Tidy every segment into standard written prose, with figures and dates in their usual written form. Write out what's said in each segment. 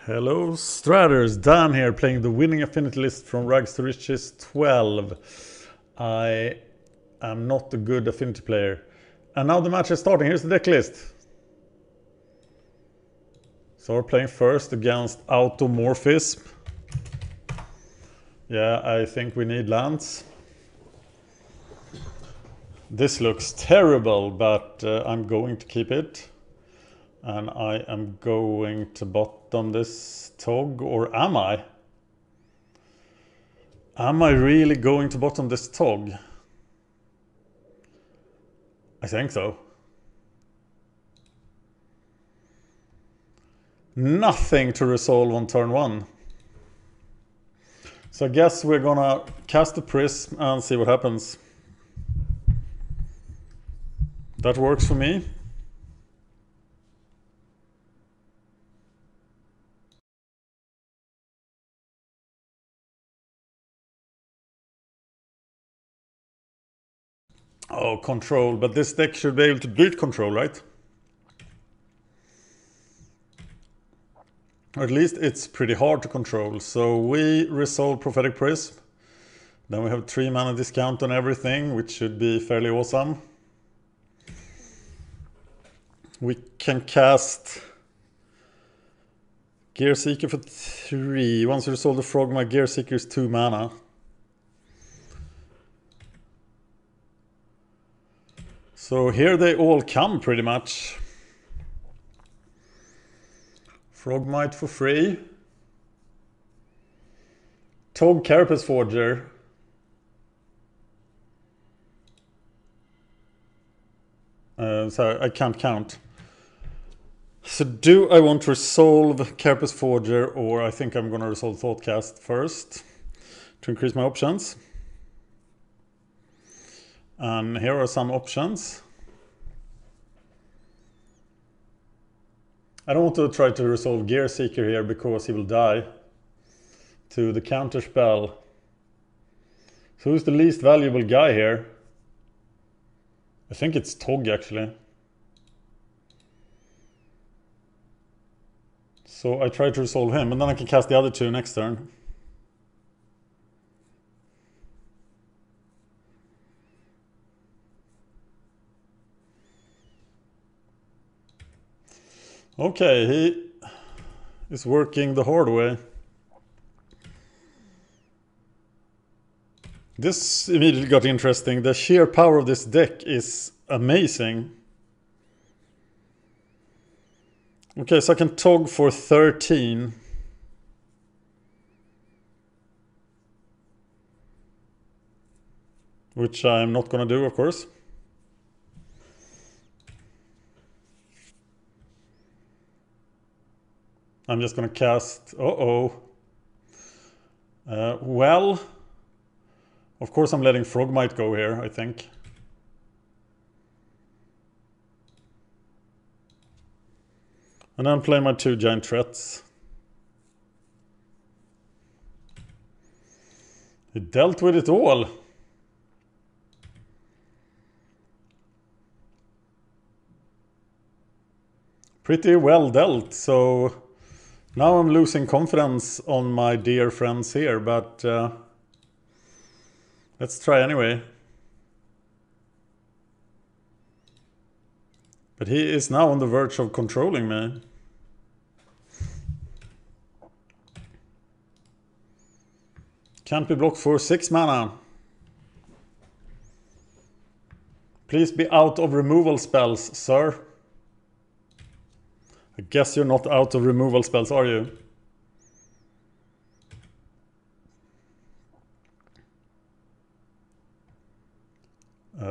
Hello Straters, Dan here playing the winning affinity list from Rags to Riches 12. I am not a good affinity player. And now the match is starting. Here's the deck list. So we're playing first against Automorphism. Yeah, I think we need lands. This looks terrible, but I'm going to keep it. And I am going to bottom this Tog, or am I? Am I really going to bottom this Tog? I think so. Nothing to resolve on turn 1. So I guess we're gonna cast the Prism and see what happens. That works for me. Oh, control. But this deck should be able to beat control, right? Or at least it's pretty hard to control. So we resolve Prophetic Prism. Then we have 3 mana discount on everything, which should be fairly awesome. We can cast Gear Seeker for 3. Once you resolve the Frog, my Gear Seeker is 2 mana. So here they all come pretty much. Frogmite for free. Tog Carapace Forger. Sorry, I can't count. So do I want to resolve Carapace Forger, or I think I'm going to resolve Thoughtcast first to increase my options. And here are some options. I don't want to try to resolve Gear Seeker here because he will die to the counter spell. So who's the least valuable guy here? I think it's Tog actually. So I try to resolve him, and then I can cast the other 2 next turn. Okay, he is working the hard way. This immediately got interesting. The sheer power of this deck is amazing. Okay, so I can Tog for 13. Which I'm not gonna do, of course. I'm just gonna cast... well... Of course I'm letting Frogmite go here, I think. And then play my 2 giant threats. He dealt with it all. Pretty well dealt, so... Now I'm losing confidence on my dear friends here, but... let's try anyway. But he is now on the verge of controlling me. Can't be blocked for 6 mana. Please be out of removal spells, sir. I guess you're not out of removal spells, are you?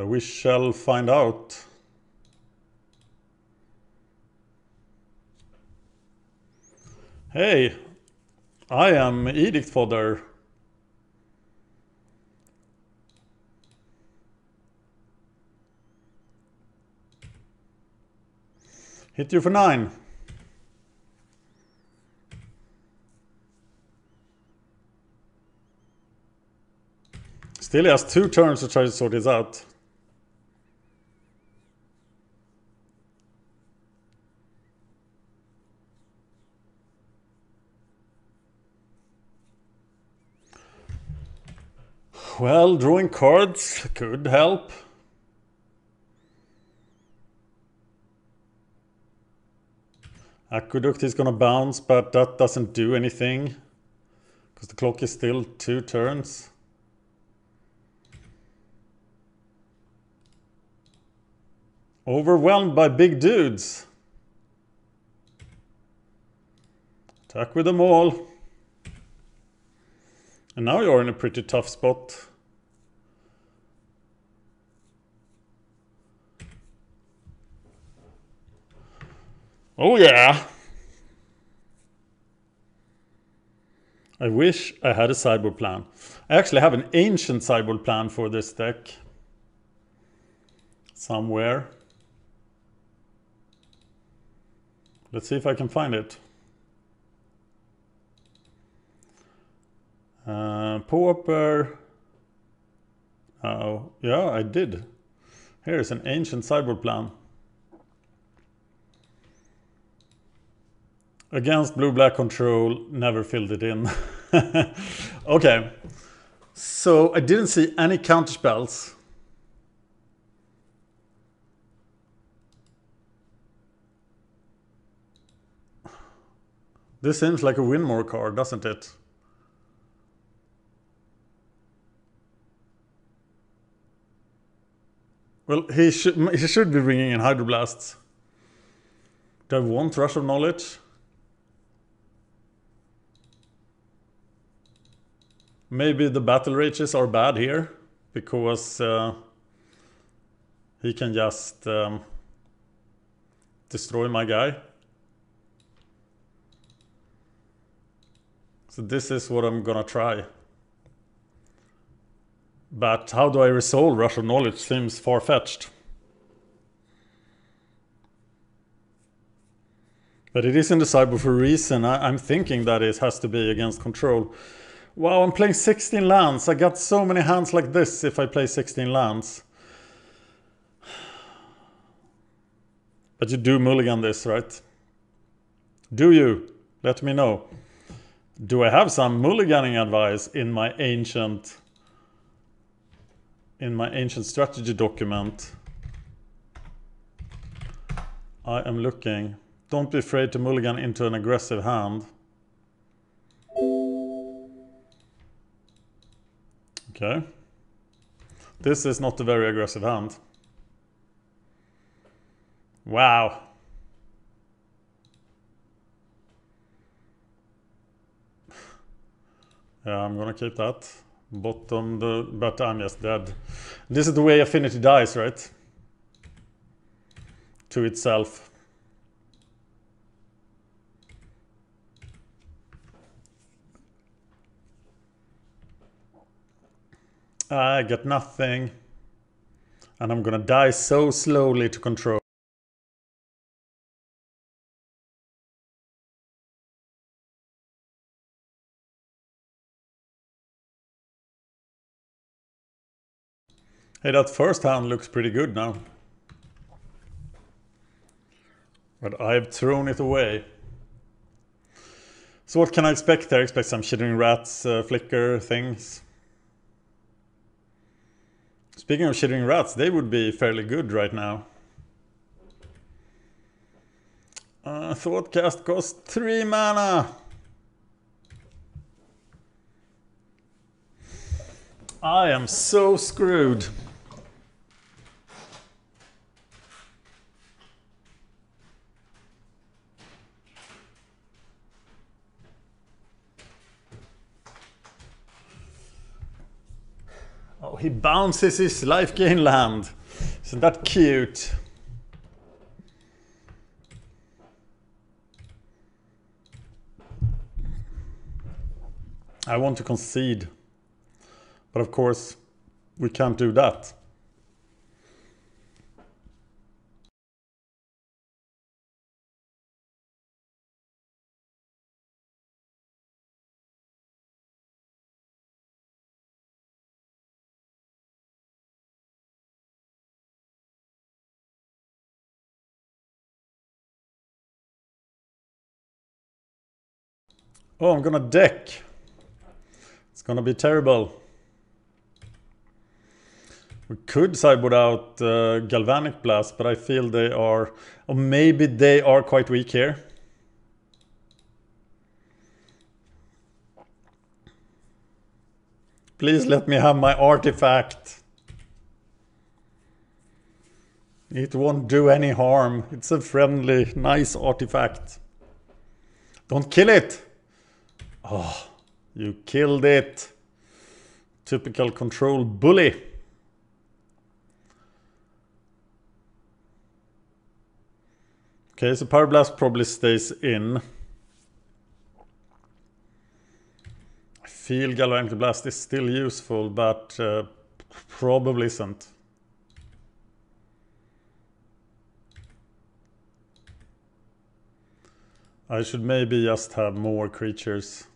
We shall find out. Hey, I am Edict Fodder. Hit you for 9. Still he has 2 turns to try to sort this out. Well, drawing cards could help. Aqueduct is gonna bounce, but that doesn't do anything. Because the clock is still 2 turns. Overwhelmed by big dudes. Attack with them all. And now you're in a pretty tough spot. Oh yeah! I wish I had a sideboard plan. I actually have an ancient sideboard plan for this deck. Somewhere. Let's see if I can find it. Pauper. Oh, yeah, I did. Here's an ancient sideboard plan. Against blue-black control, never filled it in. Okay. So I didn't see any counterspells. This seems like a win more card, doesn't it? Well, he should be bringing in Hydroblasts. Do I want Rush of Knowledge? Maybe the Battle Rages are bad here, because he can just destroy my guy. So this is what I'm gonna try. But how do I resolve Rush of Knowledge seems far-fetched. But it is in the sideboard for a reason. I'm thinking that it has to be against control. Wow, I'm playing 16 lands. I got so many hands like this if I play 16 lands. But you do mulligan this, right? Do you? Let me know. Do I have some mulliganing advice in my ancient strategy document? I am looking. Don't be afraid to mulligan into an aggressive hand. Okay. This is not a very aggressive hand. Wow. Yeah, I'm gonna keep that. But I'm just dead. This is the way Affinity dies, right? To itself. I get nothing. And I'm gonna die so slowly to control. Hey, that first hand looks pretty good now. But I've thrown it away. So what can I expect there? I expect some Shivering Rats, flicker things. Speaking of Shivering Rats, they would be fairly good right now. Thoughtcast costs 3 mana. I am so screwed. Oh, he bounces his life gain land. Isn't that cute? I want to concede. But of course, we can't do that. Oh, I'm gonna deck. It's gonna be terrible. We could sideboard out Galvanic Blast, but I feel they are... Or maybe they are quite weak here. Please let me have my artifact. It won't do any harm. It's a friendly, nice artifact. Don't kill it! Oh, you killed it. Typical control bully. Okay, so Power Blast probably stays in. I feel Galvanic Blast is still useful, but probably isn't. I should maybe just have more creatures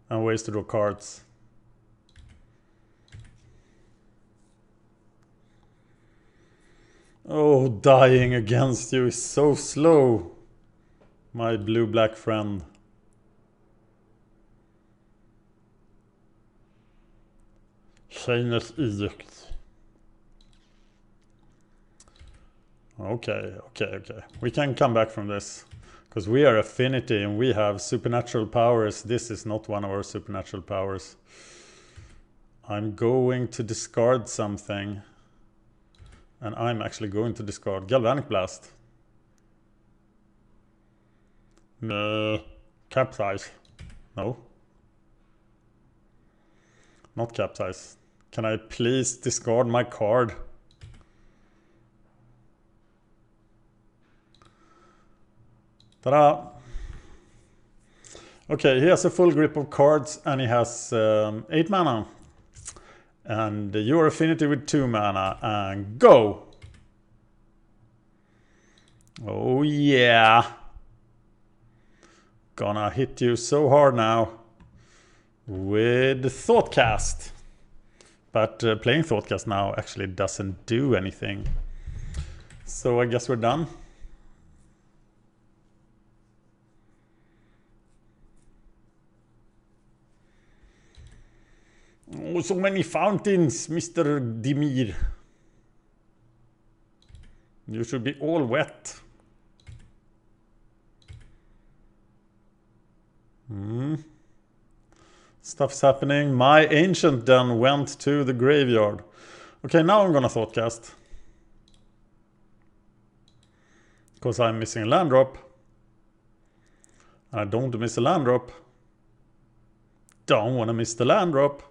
and ways to draw cards. Oh, dying against you is so slow, my blue-black friend. Shameless Egypt. Okay. We can come back from this. Because we are Affinity and we have supernatural powers. This is not one of our supernatural powers. I'm going to discard something. And I'm actually going to discard Galvanic Blast. Capsize. No. Not Capsize. Can I please discard my card? Ta-da! Okay, he has a full grip of cards and he has 8 mana. And your Affinity with 2 mana. And go! Oh yeah! Gonna hit you so hard now. With Thoughtcast. But playing Thoughtcast now actually doesn't do anything. So I guess we're done. Oh, so many fountains, Mr. Dimir. You should be all wet. Stuff's happening. My Ancient Den went to the graveyard. Okay, now I'm gonna Thoughtcast. Because I'm missing a land drop. And I don't miss a land drop. Don't want to miss the land drop.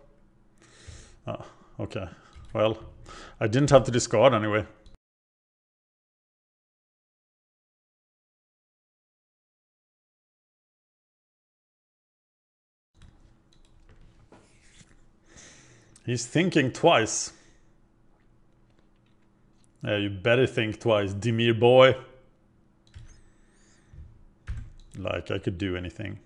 Oh, okay. Well, I didn't have to discard anyway. He's thinking twice. Yeah, you better think twice, Dimir boy. Like I could do anything.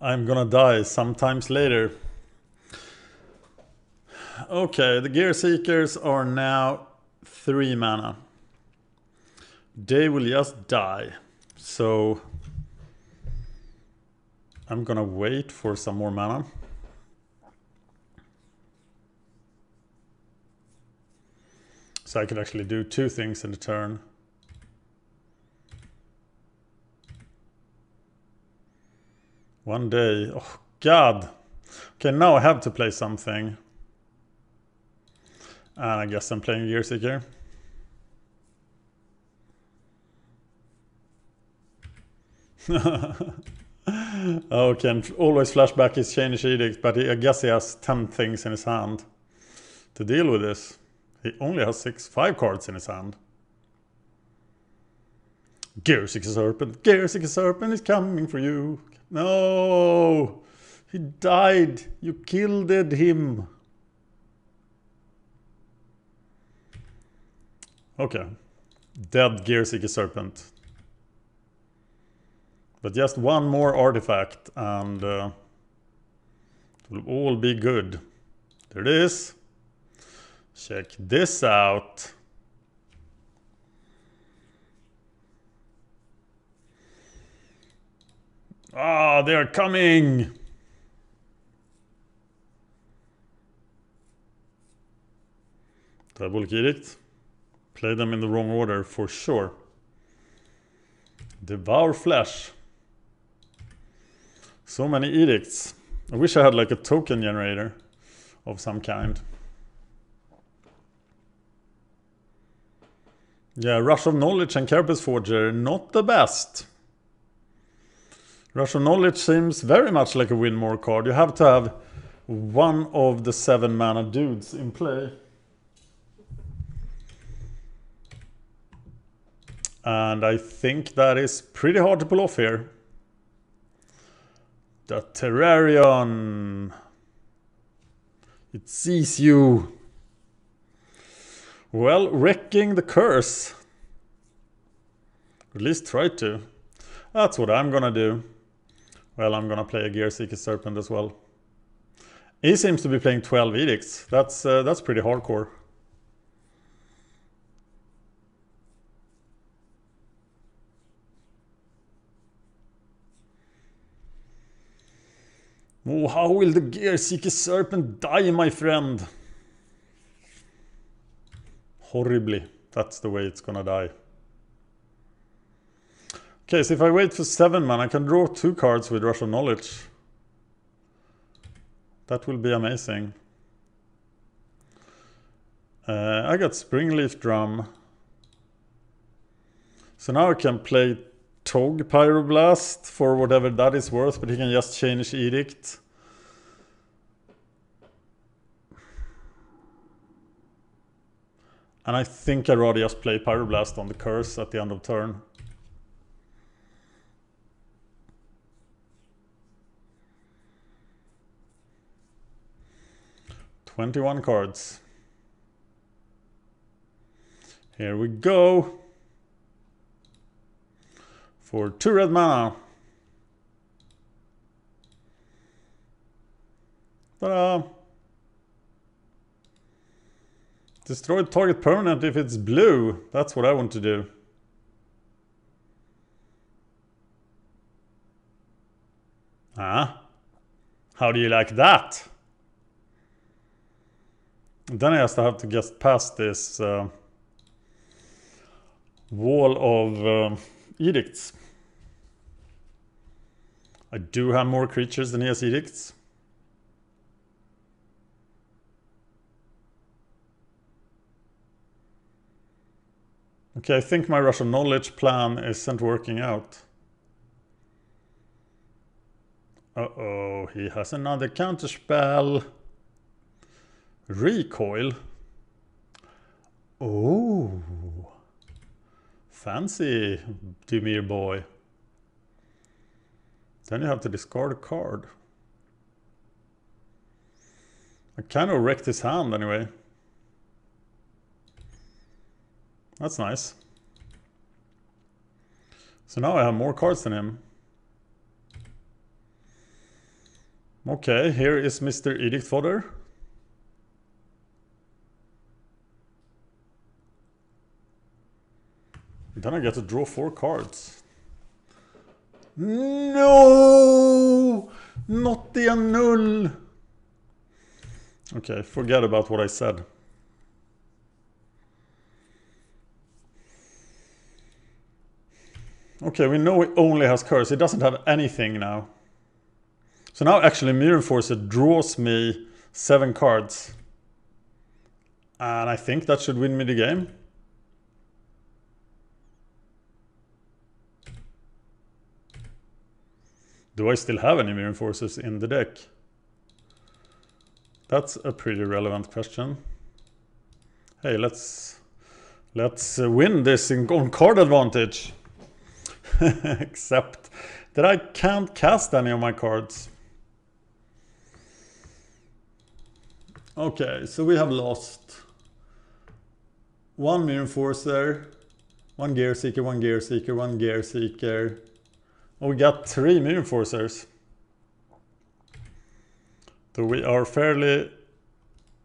I'm gonna die sometimes later. Okay, the Gear Seekers are now 3 mana. They will just die. So I'm gonna wait for some more mana. So I could actually do 2 things in the turn. One day. Oh, God. Okay, now I have to play something. And I guess I'm playing Gear Seeker. Oh, can always flashback his Chainish Edict, but I guess he has 10 things in his hand to deal with this. He only has 5 cards in his hand. Gear Seeker Serpent is coming for you. No! He died! You killed him! Okay. Dead Gear Seeker Serpent. But just one more artifact and it will all be good. There it is. Check this out. Ah, they are coming! Diabolic Edict. Play them in the wrong order for sure. Devour Flesh. So many edicts. I wish I had like a token generator of some kind. Yeah, Rush of Knowledge and Carapace Forger, not the best. Rush of Knowledge seems very much like a win more card. You have to have one of the 7 mana dudes in play. And I think that is pretty hard to pull off here. The Terrarion. It sees you. Well, wrecking the curse. At least try to. That's what I'm gonna do. Well, I'm gonna play a Gearseeker Serpent as well. He seems to be playing 12 edicts. That's pretty hardcore. Oh, how will the Gearseeker Serpent die, my friend? Horribly. That's the way it's gonna die. Okay, so if I wait for 7 mana, I can draw 2 cards with Rush of Knowledge. That will be amazing. I got Springleaf Drum. So now I can play Tog Pyroblast for whatever that is worth, but he can just change Edict. And I think I'd rather just play Pyroblast on the curse at the end of turn. "21 cards. Here we go. For 2 red mana. Ta-da! Destroy target permanent if it's blue. That's what I want to do. Ah, how do you like that? Then I just have to get past this wall of edicts. I do have more creatures than he has edicts. Okay, I think my Rush of Knowledge plan isn't working out. Uh-oh, he has another counterspell. Recoil. Oh, fancy, Dimir boy. Then you have to discard a card. I kind of wrecked his hand anyway. That's nice. So now I have more cards than him. Okay, here is Mr. Edict Fodder. Then I get to draw 4 cards. No! Not the Annul! Okay, forget about what I said. Okay, we know he only has curse. He doesn't have anything now. So now actually Mirror Enforcer draws me 7 cards. And I think that should win me the game. Do I still have any Mirror Enforcers in the deck? That's a pretty relevant question. Hey, let's win this on card advantage. Except that I can't cast any of my cards. Okay, so we have lost 1 Mirror Enforcer, 1 Gearseeker, 1 Gearseeker, 1 Gearseeker. Oh, we got 3 Mirror Enforcers. So we are fairly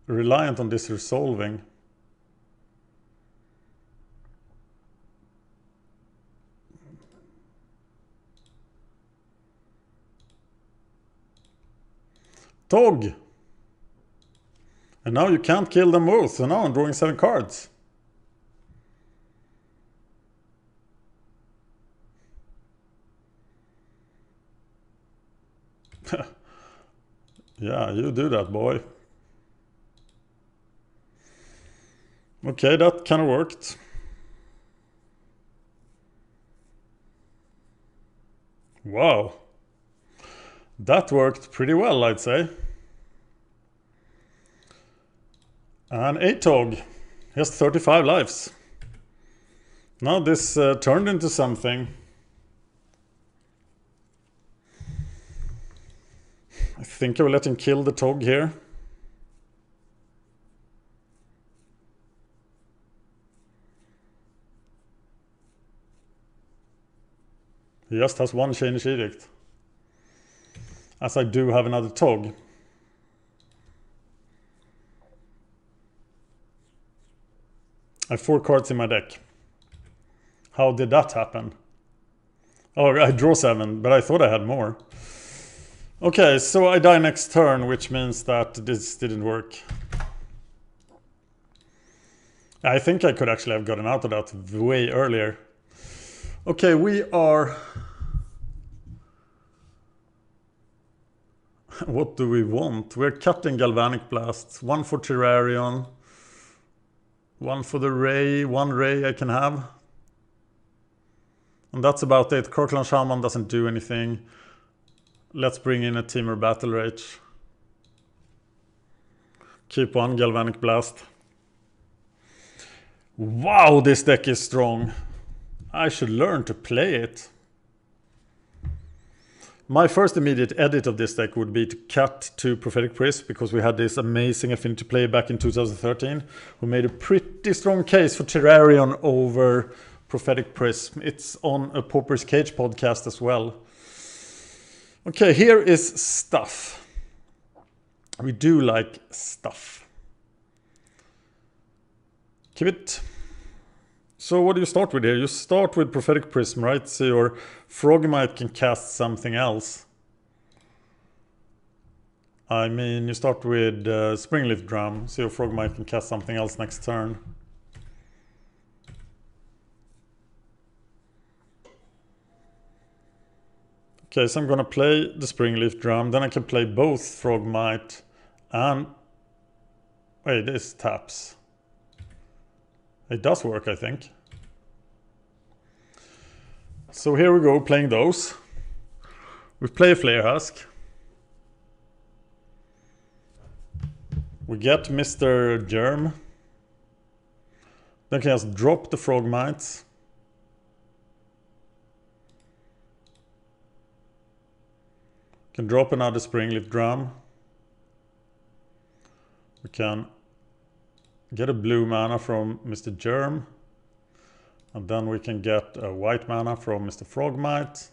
reliant on this resolving. Tog! And now you can't kill them both, so now I'm drawing 7 cards. Yeah, you do that, boy. Okay, that kind of worked. Wow. That worked pretty well, I'd say. And Atog. He has 35 lives. Now this turned into something. I think I will let him kill the Tog here. He just has one Change Edict. As I do have another Tog. I have 4 cards in my deck. How did that happen? Oh, I draw 7, but I thought I had more. Okay, so I die next turn, which means that this didn't work. I think I could actually have gotten out of that way earlier. Okay, we are... What do we want? We're cutting Galvanic Blasts. 1 for Terrarion. 1 for the Ray. 1 Ray I can have. And that's about it. Kirkland Shaman doesn't do anything. Let's bring in a Dimir Battle Rage. Keep 1 Galvanic Blast. Wow, this deck is strong. I should learn to play it. My first immediate edit of this deck would be to cut to Prophetic Prism, because we had this amazing Affinity player back in 2013 who made a pretty strong case for Terrarion over Prophetic Prism. It's on a Pauper's Cage podcast as well. Okay, here is stuff. We do like stuff. Keep it. So what do you start with here? You start with Prophetic Prism, right? So your Frogmite can cast something else. I mean, you start with Springleaf Drum, so your Frogmite can cast something else next turn. Okay, so I'm gonna play the Springleaf Drum, then I can play both Frogmite and... Wait, this taps. It does work, I think. So here we go, playing those. We play a Flare Husk. We get Mr. Germ. Then can just drop the Frogmites. Can drop another Springleaf Drum. We can get a blue mana from Mr. Germ. And then we can get a white mana from Mr. Frogmite.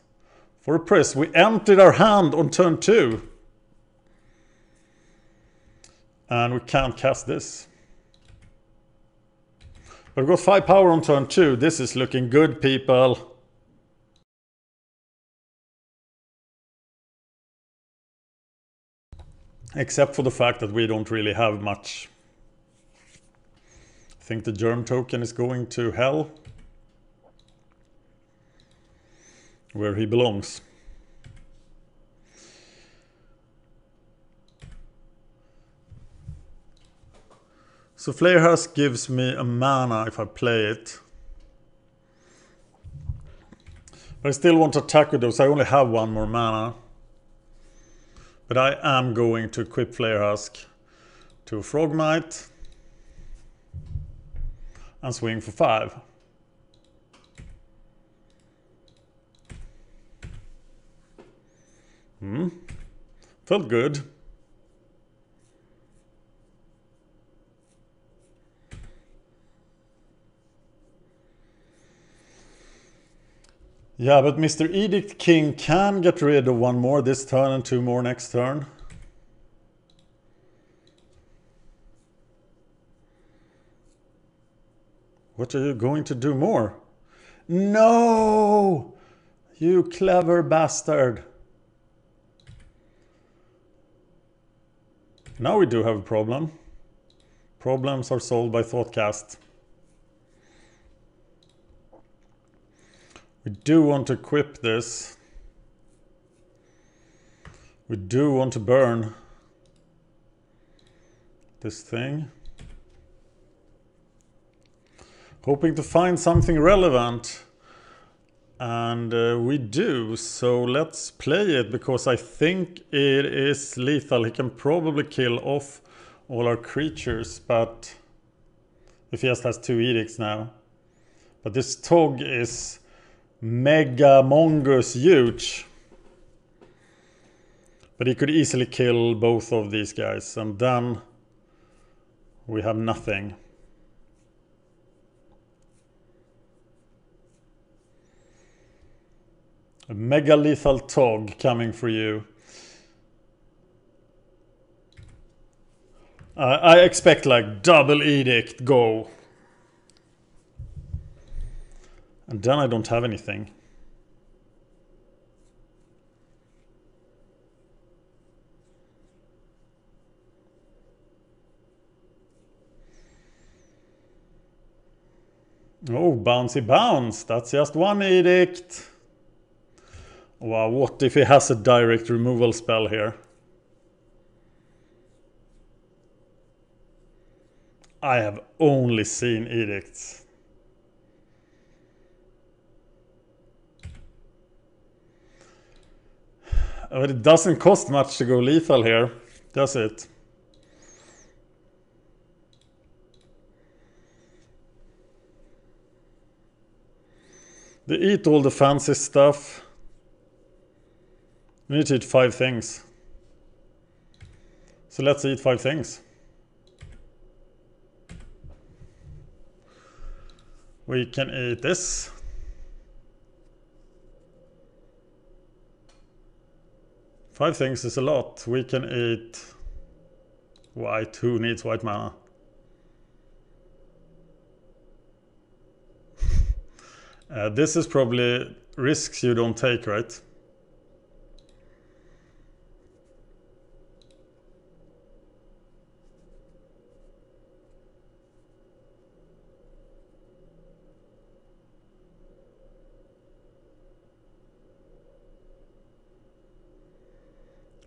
For a prism, we emptied our hand on turn 2. And we can't cast this. But we've got 5 power on turn 2. This is looking good, people. Except for the fact that we don't really have much. I think the Germ token is going to hell. Where he belongs. So Flare Husk gives me a mana if I play it. But I still want to attack with those. I only have 1 more mana. But I am going to equip Flare Husk to Frogmite. And swing for 5. Felt good. Yeah, but Mr. Edict King can get rid of 1 more this turn and 2 more next turn. What are you going to do more? No! You clever bastard. Now we do have a problem. Problems are solved by Thoughtcast. We do want to equip this. We do want to burn this thing. Hoping to find something relevant. And we do, so let's play it, because I think it is lethal. He can probably kill off all our creatures, but if he just has 2 edicts now. But this Tog is mega mongoose huge. But he could easily kill both of these guys, and then we have nothing. A mega lethal Tog coming for you. I expect like double edict, go. And then I don't have anything. Oh, bouncy bounce. That's just 1 edict. Wow, what if he has a direct removal spell here? I have only seen edicts. But it doesn't cost much to go lethal here, does it? They eat all the fancy stuff. We need to eat 5 things. So let's eat 5 things. We can eat this. Five things is a lot. We can eat white. Who needs white mana? This is probably risks you don't take, right?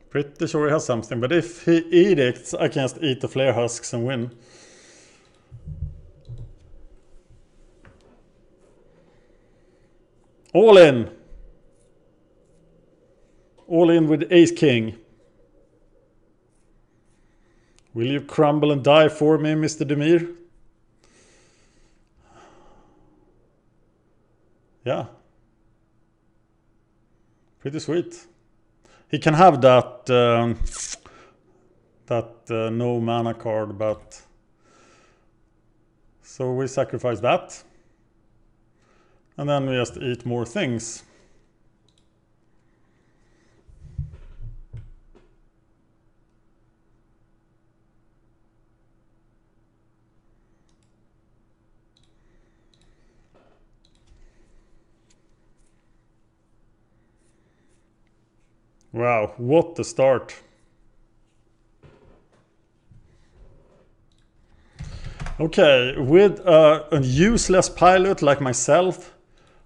Pretty sure he has something, but if he edicts, I can just eat the flare husks and win. All in! All in with Ace King. Will you crumble and die for me, Mr. Dimir? Yeah. Pretty sweet. He can have that no mana card, but so we sacrifice that, and then we just eat more things. Wow, what a start. Okay, with a useless pilot like myself,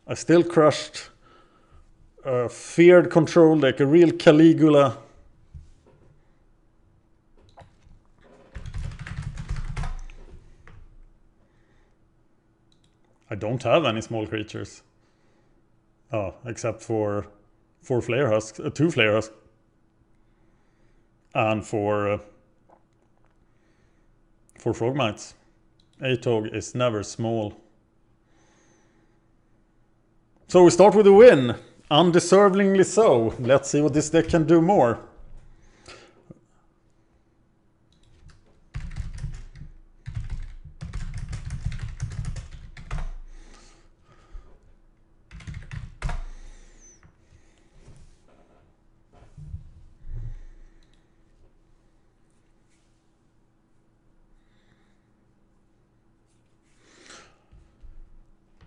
I still crushed a feared control deck, a real Caligula. I don't have any small creatures. Oh, except for 4 flare husks, 2 flare husks, and for frogmites. Atog is never small. So we start with a win, undeservingly so. Let's see what this deck can do more.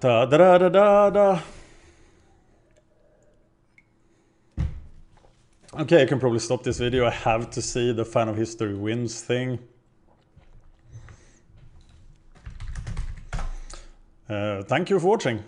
Da da da da da da. Okay, I can probably stop this video. I have to see the fan of history wins thing. Thank you for watching.